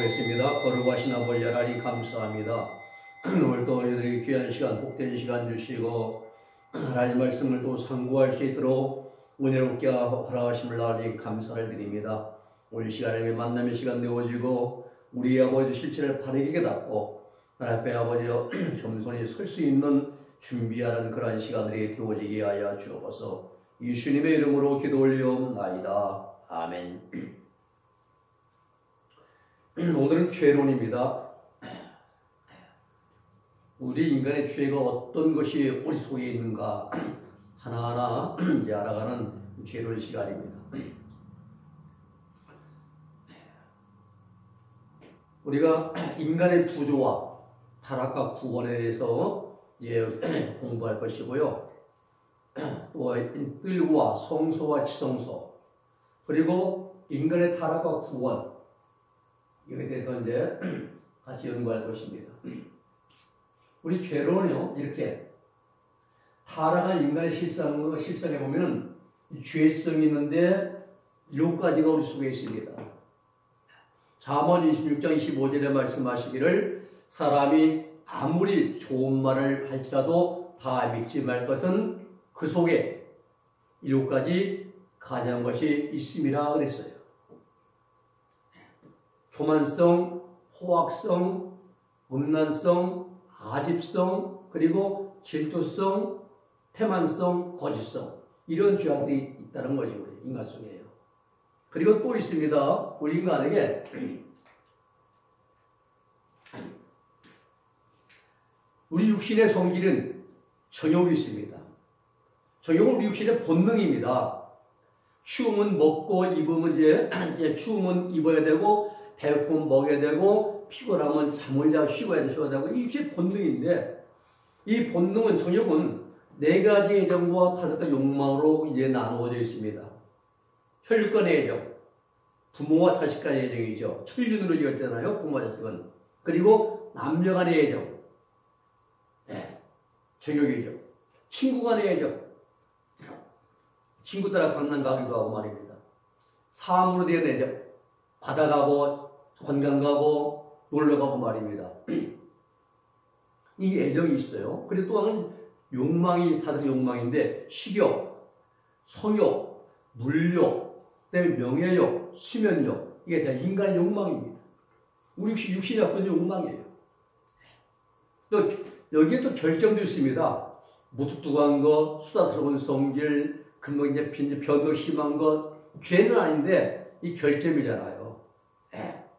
기도하겠습니다. 거룩하신 아버지 하나님 감사합니다. 오늘도 우리들이 귀한 시간, 복된 시간 주시고 하나님 말씀을 또 상고할 수 있도록 은혜롭게 허락하심을 하나님 감사를 드립니다. 오늘 시간에 만남의 시간 되어지고 우리 아버지 실체를 바르게 깨닫고 하나님 앞에 아버지 겸손히 설 수 있는 준비하는 그러한 시간들이 되어지게 하여 주옵소서. 예수님의 이름으로 기도 올리옵나이다. 아멘. 오늘은 죄론입니다. 우리 인간의 죄가 어떤 것이 우리 속에 있는가 하나하나 이제 알아가는 죄론 시간입니다. 우리가 인간의 구조와 타락과 구원에 대해서 이제 공부할 것이고요. 또 뜰과 성소와 지성소, 그리고 인간의 타락과 구원, 이에 대해서 이제 같이 연구할 것입니다. 우리 죄론은요, 이렇게 타락한 인간의 실상에 보면은 죄성이 있는데 7가지가 우리 속에 있습니다. 잠언 26장 25절에 말씀하시기를 사람이 아무리 좋은 말을 할지라도 다 믿지 말 것은 그 속에 7가지 가장 것이 있음이라 그랬어요. 교만성, 호악성, 음란성, 아집성, 그리고 질투성, 태만성, 거짓성, 이런 죄악들이 있다는 것이 우리 인간 속에요. 그리고 또 있습니다. 우리 인간에게 우리 육신의 성질은 정욕이 있습니다. 정욕은 우리 육신의 본능입니다. 추우면 먹고 입으면 이제 추우면 입어야 되고 배고프면 먹어야 되고 피곤하면 잠을 자고 쉬어야 되고 이게 본능인데, 이 본능은 정욕은 4가지 애정과 5가지 욕망으로 이제 나누어져 있습니다. 혈육간의 애정, 부모와 자식 간의 애정이죠. 천륜으로 이어졌잖아요, 부모와 자식은. 그리고 남녀 간의 애정, 정욕이죠. 친구 간의 애정, 친구 따라 강남 가기도 하고 말입니다. 사람으로 대한 애정, 바다 가고 관광 가고 놀러 가고 말입니다. 이 애정이 있어요. 그리고 또 하나는 욕망이 5가지 욕망인데, 식욕, 성욕, 물욕, 그다음에 명예욕, 수면욕, 이게 다 인간의 욕망입니다. 우리 육신이 갖고 있는 욕망이에요. 또 여기에 또 결점도 있습니다. 무뚝뚝한 것, 수다스러운 성질, 근본적 변덕 심한 것, 죄는 아닌데 이 결점이잖아요.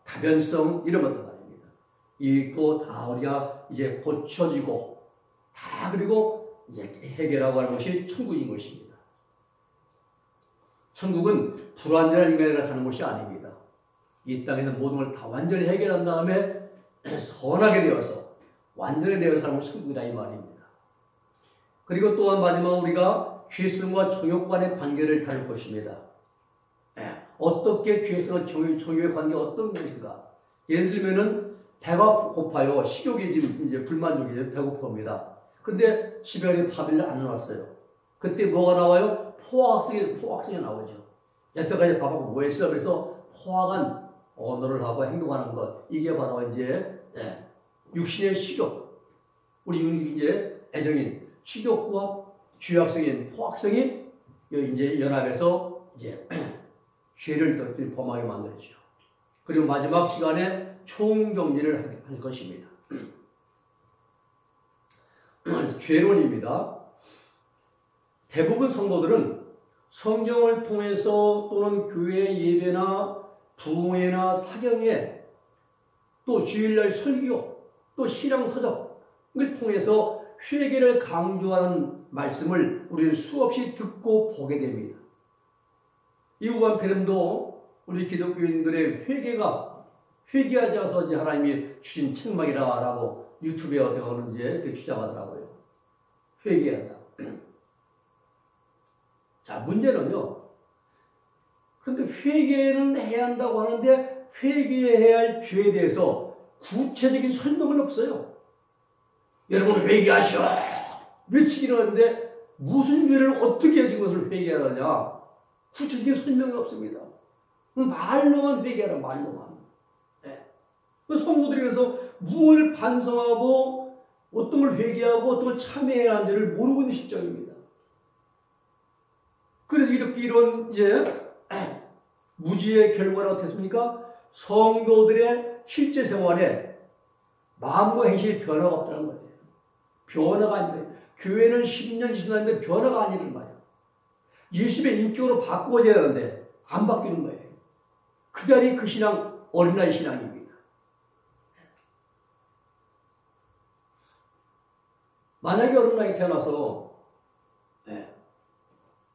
다변성, 이런 것도 말입니다. 이거 다 우리가 이제 고쳐지고 다 그리고 이제 해결하고 하는 것이 천국인 것입니다. 천국은 불완전한 인간이라 사는 것이 아닙니다. 이 땅에서 모든 걸 다 완전히 해결한 다음에 선하게 되어서 완전히 되어서 사는 것이 천국이다 이 말입니다. 그리고 또한 마지막 우리가 죄성과 정욕 간의 관계를 다룰 것입니다. 어떻게 죄성과 정욕의 관계가 어떤 것인가? 예를 들면은 배가 고파요. 식욕이 지금 이제 불만족이죠. 배고픕니다. 근데 집에 밥을 안 나왔어요. 그때 뭐가 나와요? 포악성이 나오죠. 여태까지 밥하고 뭐 했어? 그래서 포악한 언어를 하고 행동하는 것. 이게 바로 이제 육신의 식욕. 우리 이제 애정인 식욕과 죄악성인 포악성이 이제 연합해서 이제 죄를 또 범하게 만들죠. 그리고 마지막 시간에 총정리를 할 것입니다. 죄론입니다. 대부분 성도들은 성경을 통해서 또는 교회 예배나 부흥회나 사경회, 또 주일날 설교, 또 신앙서적을 통해서 회개를 강조하는 말씀을 우리는 수없이 듣고 보게 됩니다. 이 요한복음도 우리 기독교인들의 회개하지 않아서 이제 하나님이 주신 책망이라고 유튜브에 어떻게 보면 이제 주장하더라고요. 회개한다. 자, 문제는요. 그런데 회개는 해야 한다고 하는데 회개해야 할 죄에 대해서 구체적인 설명은 없어요. 여러분 회개하시오. 외치기는 하는데 무슨 죄를 어떻게 해준 것을 회개하느냐. 구체적인 설명이 없습니다. 말로만 회개하라, 말로만. 성도들이 그래서 무엇을 반성하고 어떤 걸 회개하고 어떤 걸 참여해야 하는지를 모르고 있는 실정입니다. 그래서 이렇게 이런 이제 무지의 결과는 어떻습니까? 성도들의 실제 생활에 마음과 행실이 변화가 없다는 거예요. 변화가 아니에요. 교회는 10년, 20년인데 변화가 아니란 말이에요. 예수의 인격으로 바꾸어져야 하는데 안 바뀌는 거예요. 그 자리 그 신앙 어린아이 신앙입니다. 만약에 어린아이 태어나서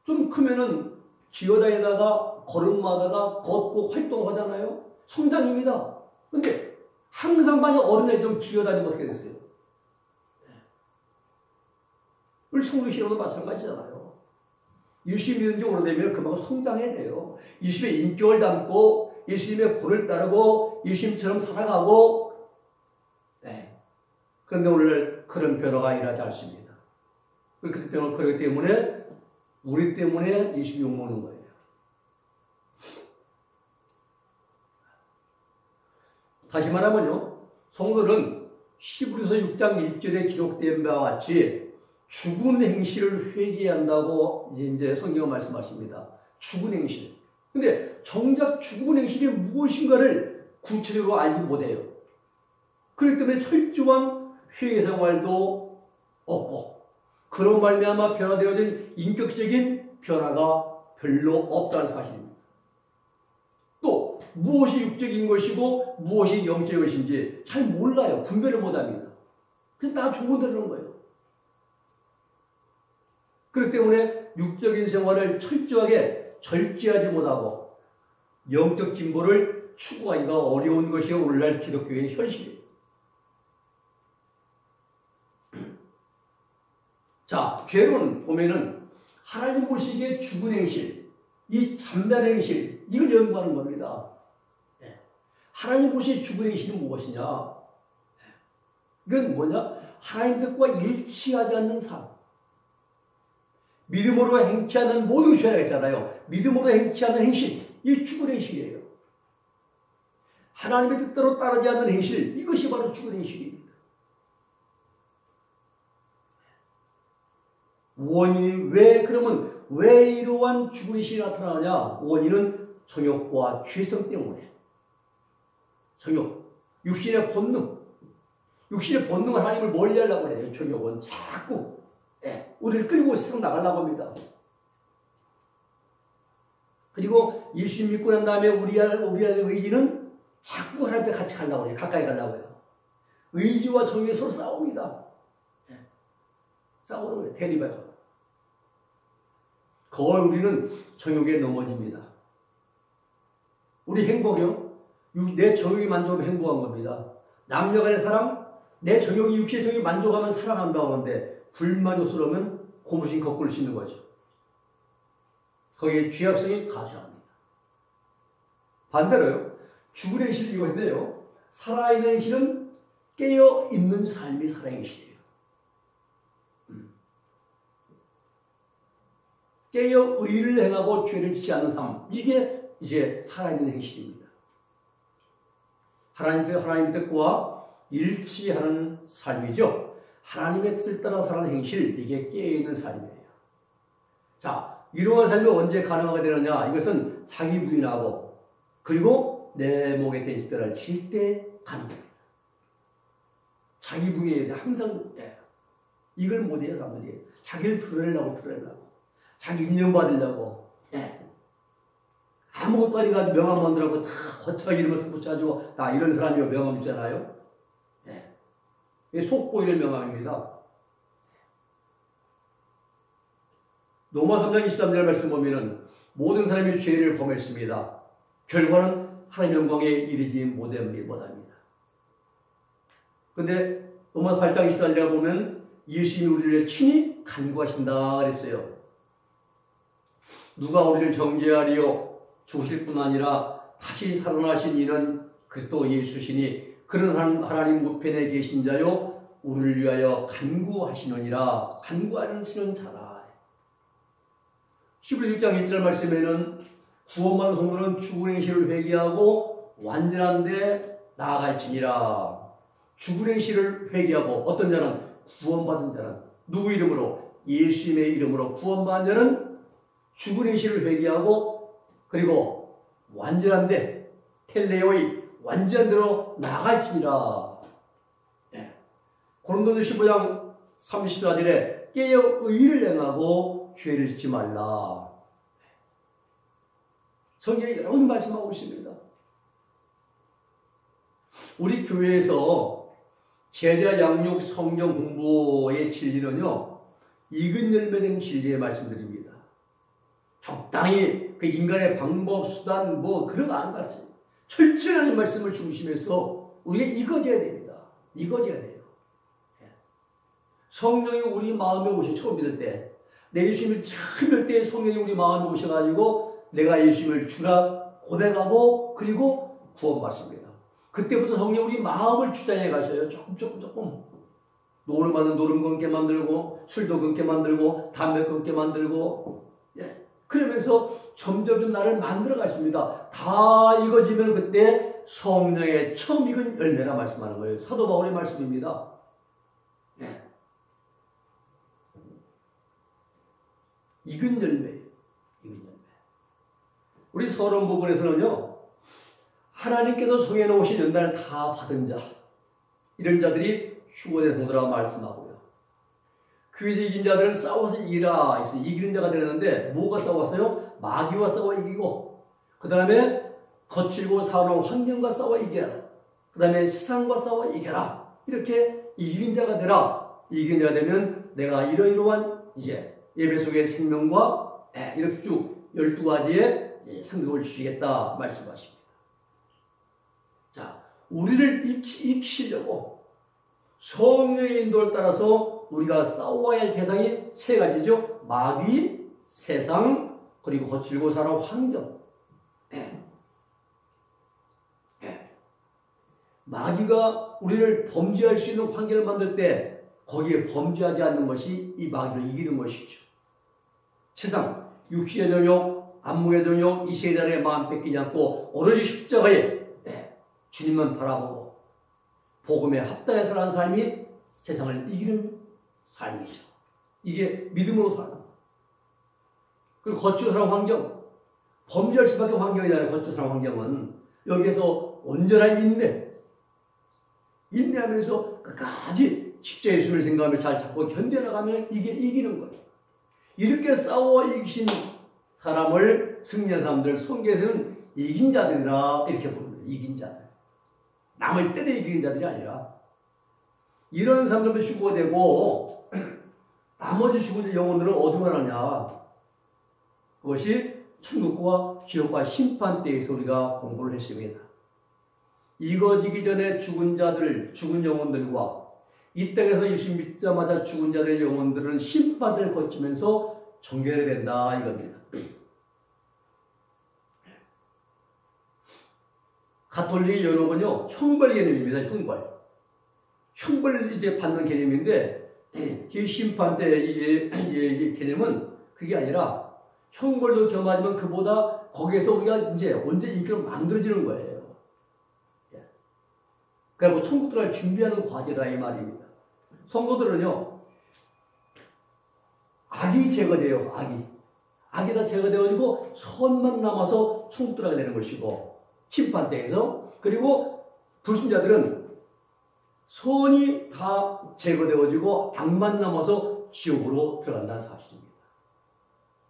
좀 크면은 기어다니다가 걸음마다가 걷고 활동하잖아요. 성장입니다. 근데 항상 만약 어린아이 좀 기어다니면 어떻게 됐어요? 우리 성도 신앙도 마찬가지잖아요. 예수 믿은 지 오래되면 그만큼 성장해야 돼요. 예수의 인격을 담고 예수님의 본을 따르고 예수님처럼 살아가고 그런데 오늘 그런 변화가 일어나지 않습니다. 그렇기 때문에 우리 때문에 예수 욕먹는 거예요. 다시 말하면요. 성도는 히브리서 6장 1절에 기록된 바와 같이 죽은 행실을 회개한다고 이제 성경은 말씀하십니다. 죽은 행실. 근데 정작 죽은 행실이 무엇인가를 구체적으로 알지 못해요. 그렇기 때문에 철저한 회개 생활도 없고 그런 말미암아 변화되어진 인격적인 변화가 별로 없다는 사실입니다. 또 무엇이 육적인 것이고 무엇이 영적인 것인지 잘 몰라요. 분별을 못합니다. 그래서 나 좋은 대로 하는 거예요. 그렇기 때문에 육적인 생활을 철저하게 절제하지 못하고 영적 진보를 추구하기가 어려운 것이 오늘날 기독교의 현실이에요. 자, 죄로는 보면은 하나님 보시기에 죽은 행실, 이 참된 행실, 이걸 연구하는 겁니다. 하나님 보시기에 죽은 행실이 무엇이냐? 이건 뭐냐? 하나님 뜻과 일치하지 않는 삶. 믿음으로 행치 않는 모든 죄가 있잖아요. 믿음으로 행치 않는 행실, 이 죽은 행실이에요. 하나님의 뜻대로 따르지 않는 행실, 이것이 바로 죽은 행실입니다. 원인이 왜 이러한 죽은 행실이 나타나느냐? 원인은 정욕과 죄성 때문에. 정욕, 육신의 본능. 육신의 본능은 하나님을 멀리 하려고 해요. 정욕은 자꾸 우리를 끌고 세상 나가려고 합니다. 그리고 예수 믿고 난 다음에 우리 안의 의지는 자꾸 하나님 앞에 같이 가려고 해요. 가까이 가려고 해요. 의지와 정욕이 서로 싸웁니다. 싸우는 거예요. 대립해요. 거의 우리는 정욕에 넘어집니다. 우리 행복이요. 내 정욕이 만족하면 행복한 겁니다. 남녀 간의 사랑, 내 정욕이 육신의 정욕이 만족하면 사랑한다고 하는데 불만족스러우면 고무신 거꾸로 씻는 거죠. 거기에 죄악성이 가세합니다. 반대로요. 죽은 행실 이거인데요. 살아있는 행실은 깨어있는 삶이 살아있는 행실이에요. 깨어 의를 행하고 죄를 짓지 않는 삶. 이게 이제 살아있는 행실입니다. 하나님 뜻과 일치하는 삶이죠. 하나님의 뜻을 따라 사는 행실, 이게 깨어있는 삶이에요. 자, 이러한 삶이 언제 가능하게 되느냐? 이것은 자기 부인하고 그리고 내 목에 대신 십자가를 질 때 가능합니다. 자기 부인에 대해 항상 이걸 못해요, 사람들이. 자기를 드러내려고. 자기 인정받으려고. 아무것도 아니가 명함 만들라고 다 거창하게 이름을 쓰고 붙여가지고 나 이런 사람이요 명함 있잖아요. 속보이는 명함입니다. 로마 3장 23절 말씀 보면은 모든 사람이 죄를 범했습니다. 결과는 하나님의 영광에 이르지 못합니다. 그런데 로마 8장 24절에 보면 예수님이 우리를 친히 간구하신다 그랬어요. 누가 우리를 정죄하리요? 죽으실 뿐 아니라 다시 살아나신 이는 그리스도 예수시니 그런 하나님 우편에 계신 자요 우리를 위하여 간구하시느니라. 간구하시는 자라. 히브리 6장 1절 말씀에는 구원받은 성도는 죽은 행실을 회개하고 완전한데 나아갈지니라. 죽은 행실을 회개하고 어떤 자는 구원받은 자는 누구 이름으로? 예수님의 이름으로 구원받은 자는 죽은 행실을 회개하고 그리고 완전한데 텔레오의 완전한 대로 나아갈지니라. 네. 고린도전서 15장 34절에 깨어 의를 행하고 죄를 짓지 말라. 성경에 여러 번 말씀하고 있습니다. 우리 교회에서 제자 양육 성경 공부의 진리는요, 익은 열매 된 진리의 말씀드립니다. 적당히 그 인간의 방법, 수단, 그런 거 안 가르쳐요. 철저한 말씀을 중심해서 우리가 익어져야 됩니다. 익어져야 돼요. 성령이 우리 마음에 오셔 처음 믿을 때, 내 예수님을 처음 믿을 때 성령이 우리 마음에 오셔가지고 내가 예수님을 주라 고백하고 그리고 구원받습니다. 그때부터 성령 우리 마음을 주장해 가셔요. 조금. 노름하는 노름 끊게 만들고, 술도 끊게 만들고, 담배 끊게 만들고, 그러면서 점점 나를 만들어 가십니다. 다 익어지면 그때 성령의 처음 익은 열매라 말씀하는 거예요. 사도 바울의 말씀입니다. 익은 열매. 우리 서론 부분에서는요, 하나님께서 성해 놓으신 연단을 다 받은 자, 이런 자들이 휴거된 성도라고 말씀하고요. 교회에서 이긴 자들은 싸워서 이기라. 이기는 자가 되는데 뭐가 싸웠어요? 마귀와 싸워 이기고, 그 다음에 거칠고 사나운 환경과 싸워 이겨라. 그 다음에 세상과 싸워 이겨라. 이렇게 이기는 자가 되라. 이기는 자가 되면 내가 이러이러한 이제 예배 속의 생명과 이렇게 쭉 12가지의 생명을 주시겠다 말씀하십니다. 자, 우리를 익히려고 성령의 인도를 따라서 우리가 싸워야 할 대상이 세 가지죠. 마귀, 세상, 그리고 거칠고 사나운 환경. 마귀가 우리를 범죄할 수 있는 환경을 만들 때 거기에 범죄하지 않는 것이 이 마귀를 이기는 것이죠. 세상, 육신의 정욕, 안목의 정욕, 이 세상의 마음 뺏기지 않고 오로지 십자가에 주님만 바라보고 복음에 합당해 살아가는 삶이 세상을 이기는 삶이죠. 이게 믿음으로 사는 것. 그리고 거칠고 사는 환경, 범죄할 수밖에 환경이잖아요. 거칠고 사는 환경은 여기에서 온전한 인내하면서 끝까지 십자가의 예수를 생각하며 잘 잡고 견뎌나가면 이게 이기는 거예요. 이렇게 싸워 이기신 사람을 승리한 사람들 성경에서는 이긴 자들이라 이렇게 부릅니다. 이긴 자들. 남을 때려 이기는 자들이 아니라 이런 사람들은 휴거되고 나머지 죽은 영혼들은 어디로 가느냐. 그것이 천국과 지옥과 심판 때에서 우리가 공부를 했습니다. 익어지기 전에 죽은 자들, 죽은 영혼들과 이 땅에서 예수 믿자마자 죽은 자들의 영혼들은 심판을 거치면서 정결해야 된다 이겁니다. 가톨릭의 연옥은요, 형벌 개념입니다. 형벌을 이제 받는 개념인데, 이 심판 때 이 개념은 그게 아니라 형벌도 겸하지만 그보다 거기에서 우리가 이제 언제 인격을 만들어지는 거예요. 그리고 천국 들어갈 준비하는 과제다 이 말입니다. 성도들은요, 악이 제거돼요. 악이 다 제거되어지고 선만 남아서 천국 들어가게 되는 것이고, 심판 때에서. 그리고 불신자들은 선이 다 제거되어지고 악만 남아서 지옥으로 들어간다는 사실입니다.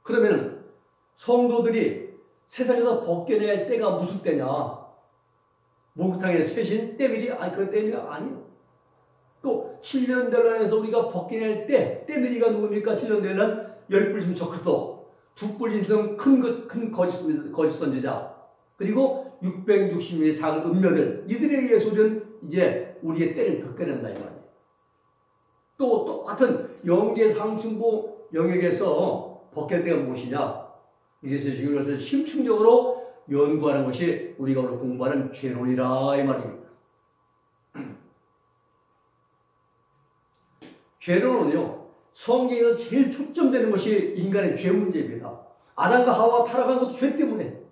그러면 성도들이 세상에서 벗겨내야 할 때가 무슨 때냐? 목욕탕에 셋인 때밀이 그 때밀이 아니에요. 또 7년 대란에서 우리가 벗겨내야 할 때 때밀이가 누굽니까? 7년 대란 열불심 적그리스도, 북불짐승 큰 거짓 선지자, 그리고 660명의 작은 음녀들, 이들에 의해서 우리는 이제 우리의 때를 벗겨낸다 이 말이에요. 또 똑같은 영계 상층부 영역에서 벗겨낼 때가 무엇이냐? 이것을 지금 심층적으로 연구하는 것이 우리가 오늘 공부하는 죄론이라 이 말입니다. 죄론은요, 성경에서 제일 초점되는 것이 인간의 죄 문제입니다. 아담과 하와 타락한 것도 죄 때문에.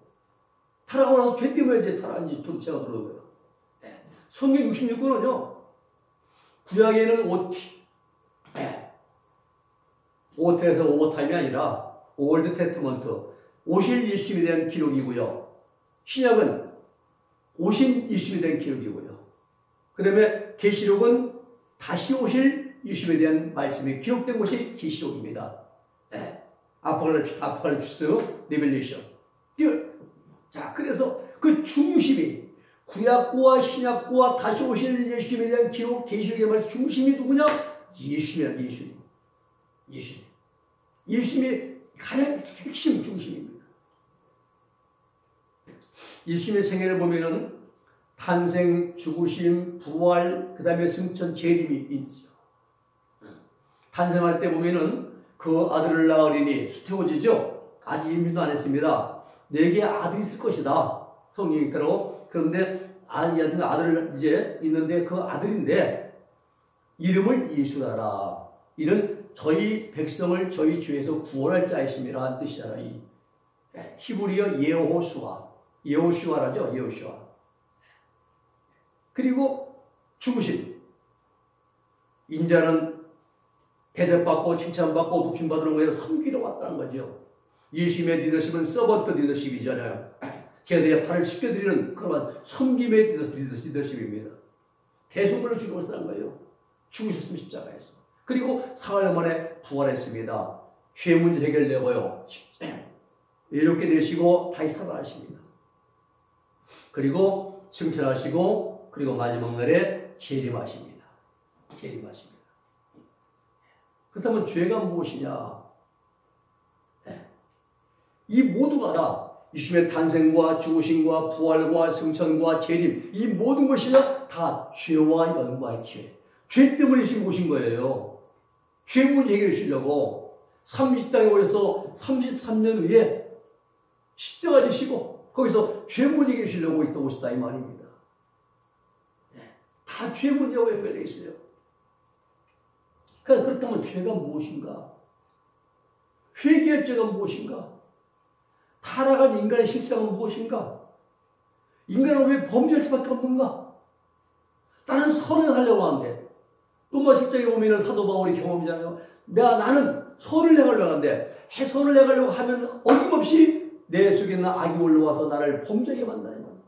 타락하고 나서 죄 때문에 이제 타락한지 둘째가 들어오는 거예요. 성경 66권은요, 구약에는 OT, 오트에서 오버타임이 아니라 올드 테스트먼트, 오실 예수님에 대한 기록이고요. 신약은 오신 예수님에 대한 기록이고요. 그 다음에 계시록은 다시 오실 예수님에 대한 말씀이 기록된 것이 계시록입니다. 아포칼립스, 리벨레이션. 자, 그래서 그 중심이 구약과 신약과 다시 오실 예수님에 대한 기록, 계시록의 말씀 중심이 누구냐? 예수님이야, 예수님. 예수님. 예수님이 가장 핵심 중심입니다. 예수님의 생애를 보면은 탄생, 죽으심, 부활, 그 다음에 승천, 재림이 있죠. 탄생할 때 보면은 그 아들을 낳으리니 수태워지죠. 아직 임신도 안 했습니다. 내게 아들이 있을 것이다. 성경이 따로. 그런데 아들을 이제 있는데 그 아들인데 이름을 예수라라. 이는 저희 백성을 저희 죄에서 구원할 자이심이라 한 뜻이잖아. 히브리어 예호슈아라죠. 예호슈아. 그리고 죽으심. 인자는 대접받고 칭찬받고 높임받는 거예요. 섬기러 왔다는 거죠. 예수님의 리더십은 서번트 리더십이잖아요. 제자들의 팔을 씻겨드리는 그런 섬김의 리더십입니다. 대속물로 죽으셨다는 거예요. 죽으셨으면 십자가에서. 그리고 사흘 만에 부활했습니다. 죄 문제 해결되고요. 이렇게 되시고 다시 살아나십니다. 그리고 승천하시고 그리고 마지막 날에 재림하십니다. 재림하십니다. 그렇다면 죄가 무엇이냐? 이 모두가 다 예수님의 탄생과 죽으심과 부활과 승천과 재림, 이 모든 것이 다 죄와 연관의 죄. 죄 때문에 예수님 오신 거예요. 죄 문제 해결해 주시려고 30땅에 오셔서 33년 후에 십자가 지시고 거기서 죄 문제 해결해 주시려고 오셨다 이 말입니다. 다 죄 문제와 연결되어 있어요. 그러니까 그렇다면 죄가 무엇인가? 회개할 죄가 무엇인가? 타락한 인간의 실상은 무엇인가? 인간은 왜 범죄할 수밖에 없는가? 나는 선을 하려고 하는데 로마 10장에 보면 사도 바울의 경험이잖아요. 나는 선을 행하려고 하는데 선을 행하려고 하면 어김없이 내 속에 있는 악이 올라와서 나를 범죄하게 만드는 거예요.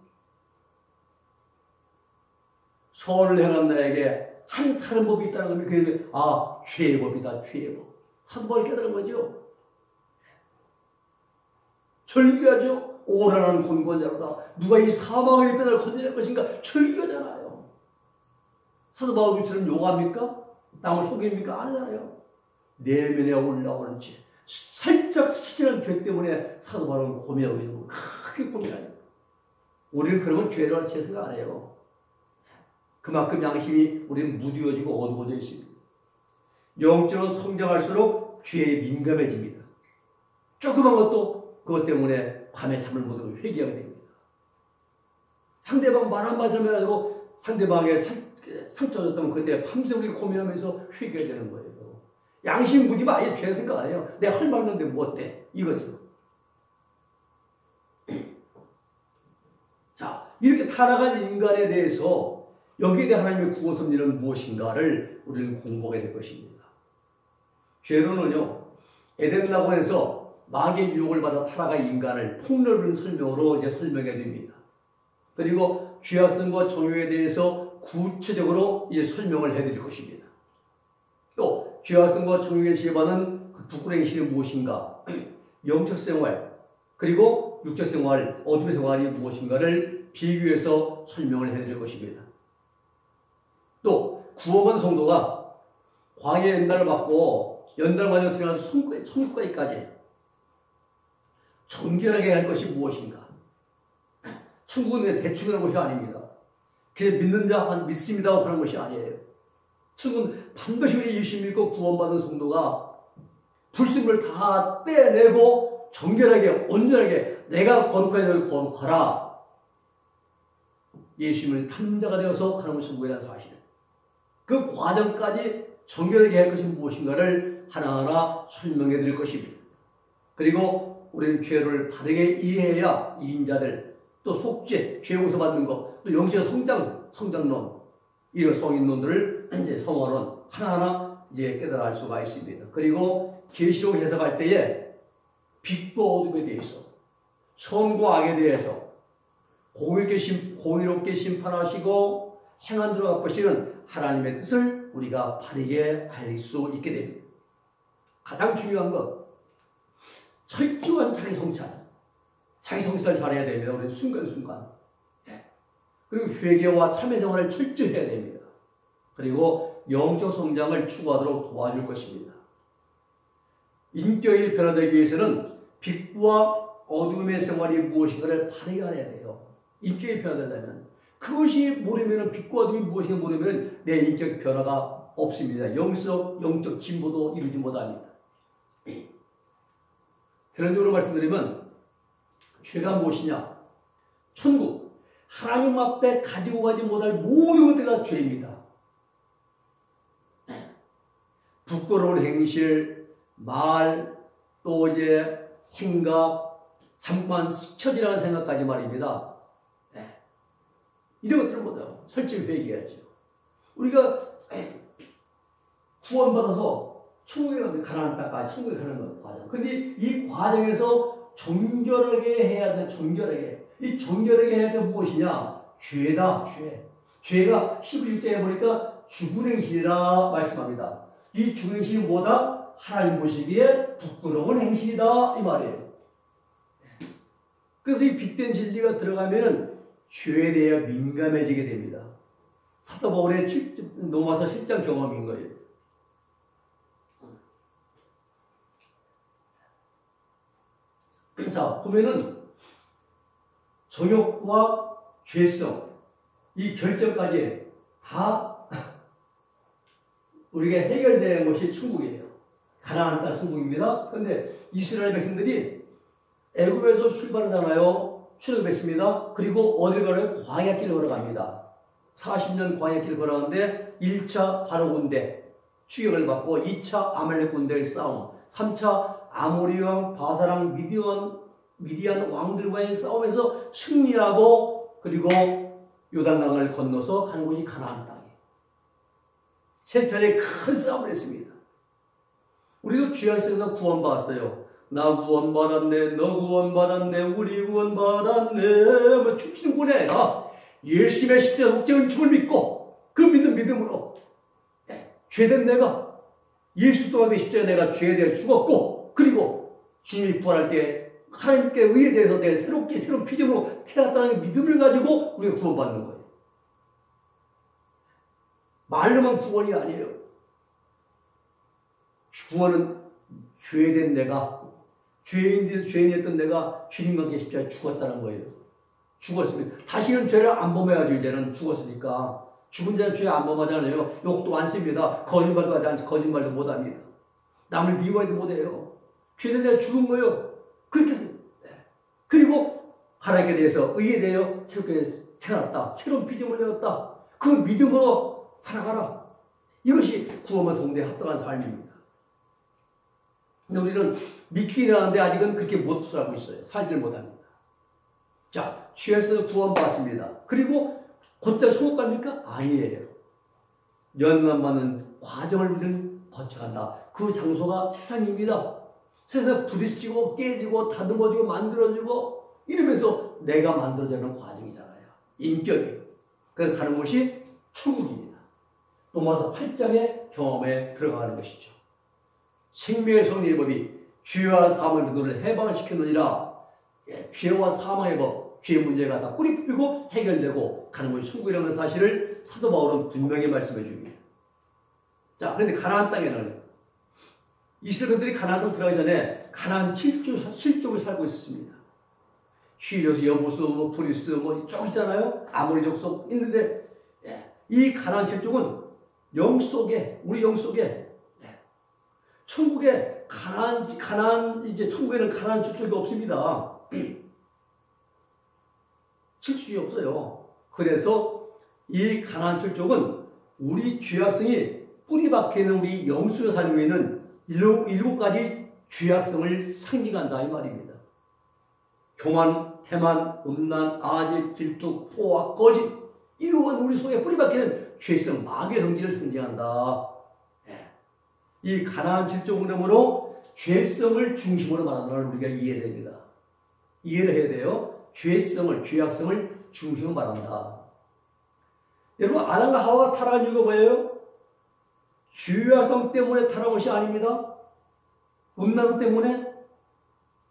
선을 행한 나에게 한 다른 법이 있다는 겁니다. 그게 죄의 법이다. 죄의 법. 사도 바울이 깨달은 거죠. 절규하죠. 오라는 권고자로다. 누가 이 사망의 뼈를 건져낼 것인가? 절규하잖아요. 사도 바울처럼 욕합니까? 남을 속입니까? 아니잖아요. 내면에 올라오는 죄. 살짝 스치는 죄 때문에 사도 바울은 고민하고 있는 거. 크게 고민해요. 우리는 그러면 죄라는 죄 생각 안 해요. 그만큼 양심이 우리는 무뎌지고 어두워져 있습니다. 영적으로 성장할수록 죄에 민감해집니다. 조그만 것도 그것 때문에 밤에 잠을 못 자고 회개하게 됩니다. 상대방 말 한마디 해가지고 상대방의 상처 줬다면 그때 밤새 우리 고민하면서 회개해야 되는 거예요. 양심 무디면 아예 죄 생각 안 해요. 내가 할 말 없는데 뭐 어때? 이거죠. 자, 이렇게 타락한 인간에 대해서 여기에 대해 하나님의 구원 섭리는 무엇인가를 우리는 공부하게 될 것입니다. 죄로는요, 에덴 낙원에서 마귀의 유혹을 받아 타락한 인간을 폭넓은 설명으로 이제 설명해 줍니다. 그리고 죄악성과 정욕에 대해서 구체적으로 이제 설명을 해드릴 것입니다. 또 죄악성과 정욕에 시해받는 그 부끄러운 행실이 무엇인가, 영적 생활, 그리고 육적 생활, 어둠의 생활이 무엇인가를 비교해서 설명을 해드릴 것입니다. 또 구원받은 성도가 광야의 연단을 받고 연단 과정을 지나서 천국까지 정결하게 할 것이 무엇인가? 천국은 대충 하는 것이 아닙니다. 그냥 믿는 자만 믿습니다 하고 하는 것이 아니에요. 천국은 반드시 예수 믿고 구원받은 성도가 불순물을 다 빼내고 정결하게 온전하게 내가 거룩한 자를 거룩하라. 예수님을 탐자가 되어서 가는 것이 천국이라는 사실. 그 과정까지 정결하게 할 것이 무엇인가를 하나하나 설명해 드릴 것입니다. 그리고 우리는 죄를 바르게 이해해야 이인자들, 또 속죄, 죄 용서 받는 것, 또 영적 성장, 성장론, 이런 성인론들을 이제 성어는 하나하나 이제 깨달아 알 수가 있습니다. 그리고 계시록 해석할 때에 빛과 어둠에 대해서, 선과 악에 대해서 공의롭게 심판하시고 행한대로 갚으시는 하나님의 뜻을 우리가 바르게 알 수 있게 됩니다. 가장 중요한 것, 철저한 자기 성찰 잘해야 됩니다. 우리 순간순간. 그리고 회개와 참회 생활을 철저히 해야 됩니다. 그리고 영적 성장을 추구하도록 도와줄 것입니다. 인격이 변화되기 위해서는 빛과 어둠의 생활이 무엇인가를 발견해야 돼요. 인격이 변화되려면. 그것이 모르면, 빛과 어둠이 무엇인가 모르면 내 인격 변화가 없습니다. 영적 진보도 이루지 못합니다. 결론적으로 말씀드리면 죄가 무엇이냐? 천국, 하나님 앞에 가지고 가지 못할 모든 것들이 다 죄입니다. 부끄러운 행실, 말, 또 이제 생각, 잠깐 스쳐지라는 생각까지 말입니다. 이런 것들은 뭐죠? 솔직히 회개해야죠. 우리가 구원받아서 천국에 가면 가나안 땅까지 천국에 가는 과정. 근데 이 과정에서 정결하게 해야 돼. 정결하게. 이 정결하게 해야 될 무엇이냐? 죄다. 죄가 11절에 보니까 죽은 행실이라 말씀합니다. 이 죽은 행실이 뭐다? 하나님 보시기에 부끄러운 행실이다 이 말이에요. 그래서 이 빛된 진리가 들어가면 죄에 대해 민감해지게 됩니다. 사도 바울의 로마서 10장 경험인 거예요. 자, 보면은 정욕과 죄성, 이 결정까지 다 우리가 해결되는 것이 천국이에요. 가나안 땅 천국입니다. 그런데 이스라엘 백성들이 애굽에서 출발하잖아요. 출애굽했습니다. 그리고 어딜 걸어요? 광야길을 걸어갑니다. 40년 광야길을 걸어가는데 1차 바로 군대 추격을 받고 2차 아말렉 군대의 싸움, 3차 아모리 왕, 바사랑, 미디안 왕들과의 싸움에서 승리하고 그리고 요단강을 건너서 가는 곳이 가나안 땅이에요. 세 차례 큰 싸움을 했습니다. 우리도 죄악에서 구원받았어요. 나 구원받았네, 너 구원받았네, 우리 구원받았네, 뭐 춤추는 거네. 예수님의 십자가 독재 은총을 믿고 그 믿는 믿음으로 죄된 내가 예수 또한 십자가에 내가 죄에 대해 죽었고 그리고 주님이 부활할 때 하나님께 의에 대해서 내가 새로운 피조물로 태어났다는 믿음을 가지고 우리가 구원받는 거예요. 말로만 구원이 아니에요. 구원은 죄된 내가, 죄인이었던 내가 주님과 함께 십자가에 죽었다는 거예요. 죽었습니다. 다시는 죄를 안 범해야죠. 이제는 죽었으니까. 죽은 자는 죄 안 범하잖아요. 욕도 안 씁니다. 거짓말도 하지 않습니다. 거짓말도 못합니다. 남을 미워해도 못해요. 죄된 내가 죽은 거예요. 그렇게 해서. 그리고 하나님께 대해서 의에 대하여 새롭게 태어났다. 새로운 피조물을 되었다. 그 믿음으로 살아가라. 이것이 구원과 성대에 합당한 삶입니다. 근데 우리는 믿기는 하는데 아직은 그렇게 못 살고 있어요. 살지를 못합니다. 자, 죄에서 구원받습니다. 그리고 곧잘 천국 갑니까? 아니에요. 연관받는 과정을 우리는 거쳐간다. 그 장소가 세상입니다. 세상에 부딪히고 깨지고 다듬어지고 만들어지고 이러면서 내가 만들어지는 과정이잖아요. 인격이. 그래서 가는 곳이 천국입니다. 로마서 8장의 경험에 들어가는 것이죠. 생명의 성리의 법이 죄와 사망의 그들을 해방시켰느니라. 죄와 사망의 법, 죄의 문제가 다 뿌리 뽑히고 해결되고 가는 것이 천국이라는 사실을 사도 바울은 분명히 말씀해 줍니다. 자, 그런데 가나안 땅에는 이스라엘들이 가나안 땅 들어가기 전에 가나안 7족을 살고 있었습니다. 시리스, 여부스, 브리스 쭉 있잖아요. 아모리 족속 있는데 이 가나안 7족은 영 속에, 우리 영 속에 천국에 이제 천국에는 가나안 7족이 없습니다. 7족이 없어요. 그래서 이 가나안 7족은 우리 죄악성이 뿌리 박혀있는 우리 영 속에 살고 있는 7가지 죄악성을 상징한다 이 말입니다. 교만, 태만, 음란, 아집, 질투, 포악, 거짓 이러한 우리 속에 뿌리박히는 죄성, 마귀의 성질을 상징한다. 이 가나안 7조 운동으로 죄성을 중심으로 말하는 걸 우리가 이해해야 됩니다. 이해를 해야 돼요. 죄성을, 죄악성을 중심으로 말한다. 여러분, 아담과 하와가 타락한 이유가 뭐예요? 죄악성 때문에 타락한 것이 아닙니다. 음란성 때문에,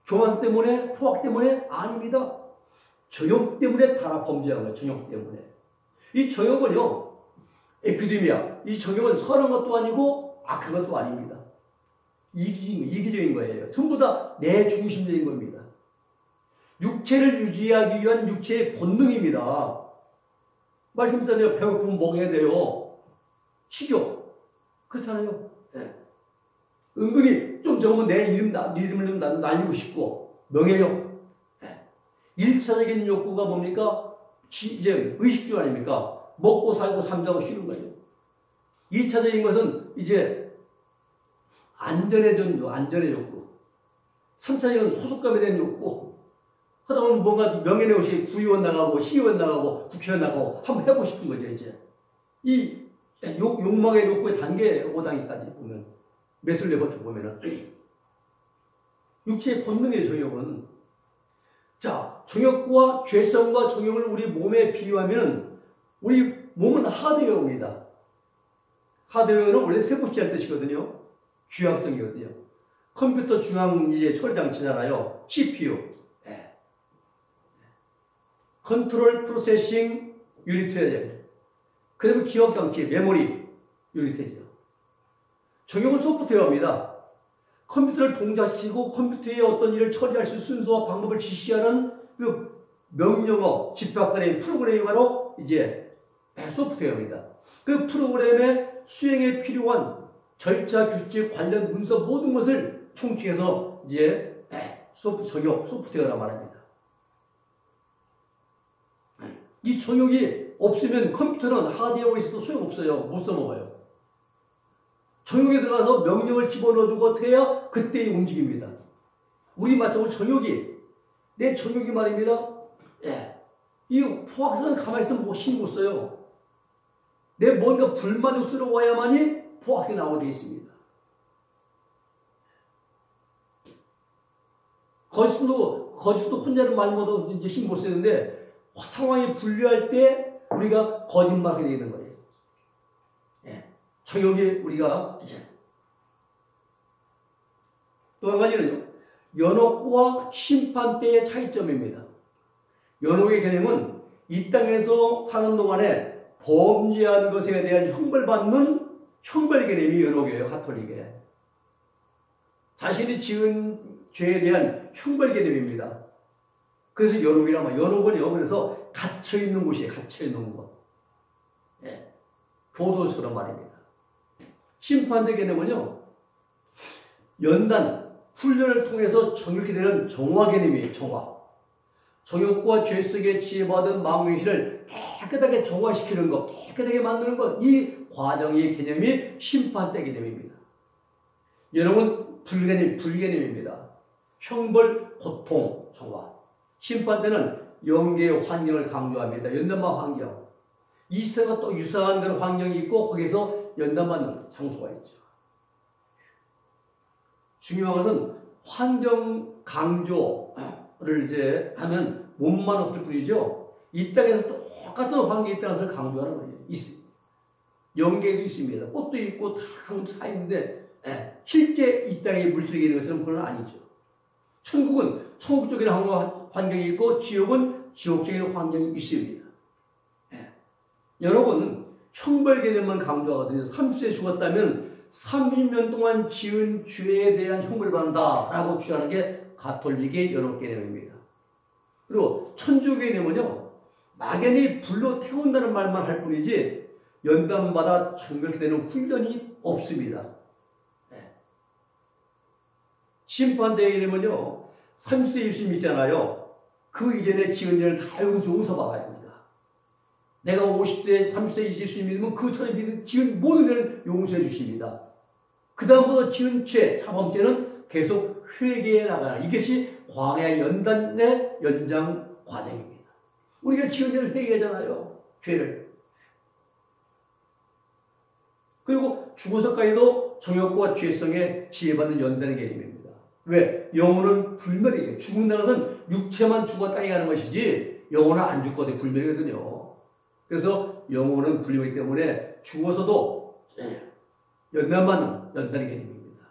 교만성 때문에, 포악 때문에 아닙니다. 정욕 때문에 타락 범죄한 거예요. 정욕 때문에. 이 정욕은요, 에피데미아. 이 정욕은 선한 것도 아니고 악한 것도 아닙니다. 이기적인 거예요. 전부 다 내 중심적인 겁니다. 육체를 유지하기 위한 육체의 본능입니다. 말씀드렸잖아요. 배고프면 먹어야 돼요. 식욕. 그렇잖아요. 네. 은근히 좀 적으면 내 이름을 날리고 싶고, 명예욕. 네. 1차적인 욕구가 뭡니까? 이제 의식주 아닙니까? 먹고 살고 잠자고 쉬는 거예요. 2차적인 것은 이제 안전의 욕구. 3차적인 소속감에 대한 욕구. 하다 보면 뭔가 명예의 옷이 구의원 나가고 시의원 나가고 국회의원 나가고 한번 해보고 싶은 거죠, 이제. 이 욕망의 욕구의 단계 5단계까지 보면, 매슬레 버튼 보면은. 육체의 본능의 정욕은. 자, 정욕과 죄성과 정욕을 우리 몸에 비유하면 우리 몸은 하드웨어입니다. 하드웨어는 원래 세포시한 뜻이거든요. 주향성이거든요. 컴퓨터 중앙 이제 처리 장치잖아요. CPU. 컨트롤 프로세싱 유니트예요. 그리고 기억 장치, 메모리 유니트죠. 정욕은 소프트웨어입니다. 컴퓨터를 동작시키고 컴퓨터의 어떤 일을 처리할 수 있는 순서와 방법을 지시하는 그 명령어, 집합관의 프로그램이 바로 이제 소프트웨어입니다. 그 프로그램의 수행에 필요한 절차, 규칙, 관련 문서 모든 것을 총칭해서 이제 정욕, 소프트웨어라 말합니다. 이 정욕이 없으면 컴퓨터는 하드웨어에 있어도 소용없어요. 못 써먹어요. 정욕에 들어가서 명령을 집어넣어주고 어떻게 해야 그때 움직입니다. 우리 마찬가지로 내 정욕이 말입니다. 이 포악성은 가만히 있으면 힘 못 써요. 내 뭔가 불만족스러워야만이 포악성이 나오게 되어 있습니다. 거짓도 혼자는 말 못하고 이제 힘 못 쓰는데 상황이 불리할 때 우리가 거짓말하게 되는 거예요. 정욕이 우리가 이제 또 한 가지는요. 연옥과 심판 때의 차이점입니다. 연옥의 개념은 이 땅에서 사는 동안에 범죄한 것에 대한 형벌받는 형벌 개념이 연옥이에요. 가톨릭에. 자신이 지은 죄에 대한 형벌 개념입니다. 그래서 연옥이란 말. 연옥은요. 그래서 갇혀있는 곳이에요. 갇혀있는 곳. 교도소란 말입니다. 심판대 개념은요. 연단, 훈련을 통해서 정욕이 되는 정화 개념이에요. 정화. 정욕과 죄성에 지혜받은 마음의식을 깨끗하게 정화시키는 것, 깨끗하게 만드는 것, 이 과정의 개념이 심판대 개념입니다. 연옥은 불개념입니다. 형벌, 고통, 정화. 심판대는 영계의 환경을 강조합니다. 연단받은 환경. 이세가 또 유사한 그런 환경이 있고 거기서 연단받는 장소가 있죠. 중요한 것은 환경 강조를 이제 하면 몸만 없을 뿐이죠. 이 땅에서 똑같은 환경이 있다는 것을 강조하는 거예요. 영계도 있습니다. 꽃도 있고 다 사 있는데 실제 이 땅에 물질이 있는 것은 그건 아니죠. 천국은 천국적인 환경이 있고 지옥은 지옥적인 환경이 있습니다. 여러분 형벌 개념만 강조하거든요. 30세 죽었다면 30년 동안 지은 죄에 대한 형벌을 받는다 라고 주장하는 게 가톨릭의 연옥 개념입니다. 그리고 천주 개념은요. 막연히 불로 태운다는 말만 할 뿐이지 연단마다 정결케 되는 훈련이 없습니다. 심판대 개념은요. 30세 예수님 있잖아요. 그 이전에 지은 죄를 다 용서받아야 합니다. 내가 50세, 30세 예수님 믿으면 그 전에 지은 모든 죄를 용서해 주십니다. 그 다음부터 지은 죄, 자범죄는 계속 회개해 나가는 이것이 광야 연단의 연장 과정입니다. 우리가 지은 죄를 회개하잖아요. 죄를. 그리고 죽어서까지도 정욕과 죄성에 지혜받는 연단의 개념입니다. 왜? 영혼은 불멸이에요. 죽는다는 것은 육체만 죽어 땅에 가는 것이지 영혼은 안 죽거든요. 불멸이거든요. 그래서 영혼은 불멸이기 때문에 죽어서도 연단받는 연단의 개념입니다.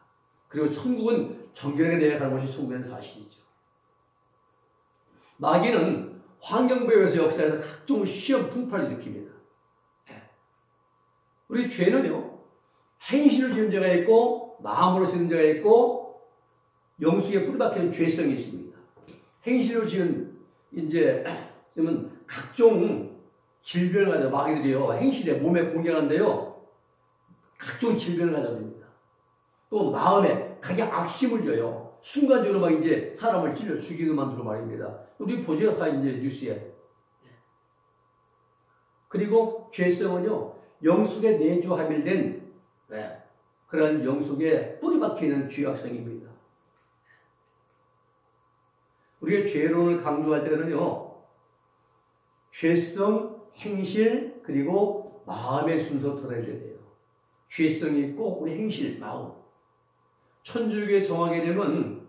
그리고 천국은 정결에 대해 가는 것이 천국의 사실이죠. 마귀는 환경배에서 역사에서 각종 시험 풍파를 일으킵니다. 우리 죄는요, 행실을 지은 자가 있고, 마음으로 지은 자가 있고, 영속에 뿌리박힌 죄성이 있습니다. 행실로 지은, 그러면 각종 질병을 가져, 마귀들이요, 행실에, 몸에 공격하는데요, 각종 질병을 가져옵니다. 또 마음에 각기 악심을 줘요. 순간적으로 막 사람을 찔러 죽이게 만들고 말입니다. 우리 보죠, 다 뉴스에. 그리고 죄성은요, 영속에 내주하밀된 그런 영속에 뿌리박히는 죄악성입니다. 우리가 죄론을 강조할 때는요, 죄성, 행실, 그리고 마음의 순서 들어야 돼요. 죄성이 있고 우리 행실, 마음. 천주교의 정화 개념은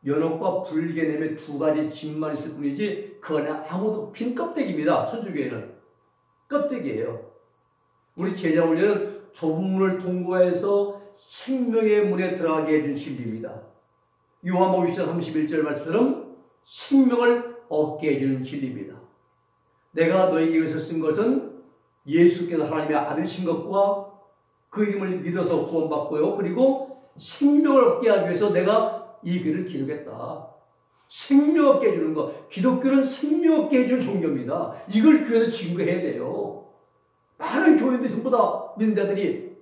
연옥과 불 개념의 두 가지 집만 있을 뿐이지 그 안에 아무도 빈 껍데기입니다. 천주교에는 껍데기예요. 우리 제자훈련은 좁은 문을 통과해서 생명의 문에 들어가게 해준 진리입니다. 요한복음 10장 31절 말씀처럼 생명을 얻게 해주는 진리입니다. 내가 너에게 이것을 쓴 것은 예수께서 하나님의 아들이신 것과 그 이름을 믿어서 구원받고요. 그리고 생명을 얻게 하기 위해서 내가 이 글을 기록했다. 생명 얻게 해주는 것. 기독교는 생명 얻게 해주는 종교입니다. 이걸 교회에서 증거해야 돼요. 많은 교인들 전부 다 믿는 자들이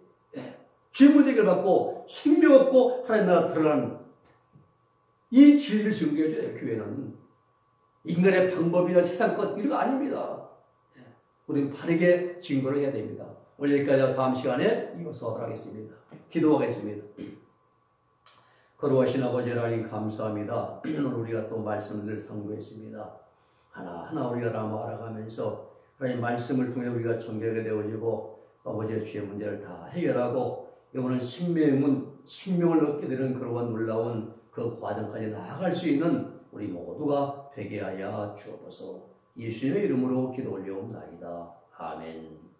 죄문제를 받고 생명 얻고 하나님 나라 들어가는 이 진리를 증거해줘요. 교회는 인간의 방법이나 세상 것 이런 거 아닙니다. 우리는 바르게 증거를 해야 됩니다. 오늘 여기까지 다음 시간에 이것을 하도록 하겠습니다. 기도하겠습니다. 거룩하신 아버지 하나님 감사합니다. 오늘 우리가 또 말씀을 상고했습니다. 하나하나 우리가 알아가면서 하나님 말씀을 통해 우리가 정결하게 되어지고 아버지의 죄의 문제를 다 해결하고 영원한 생명을 얻게 되는 그러한 놀라운 그 과정까지 나아갈 수 있는 우리 모두가 되게 하여 주옵소서. 예수님의 이름으로 기도 올려옵나이다. 아멘.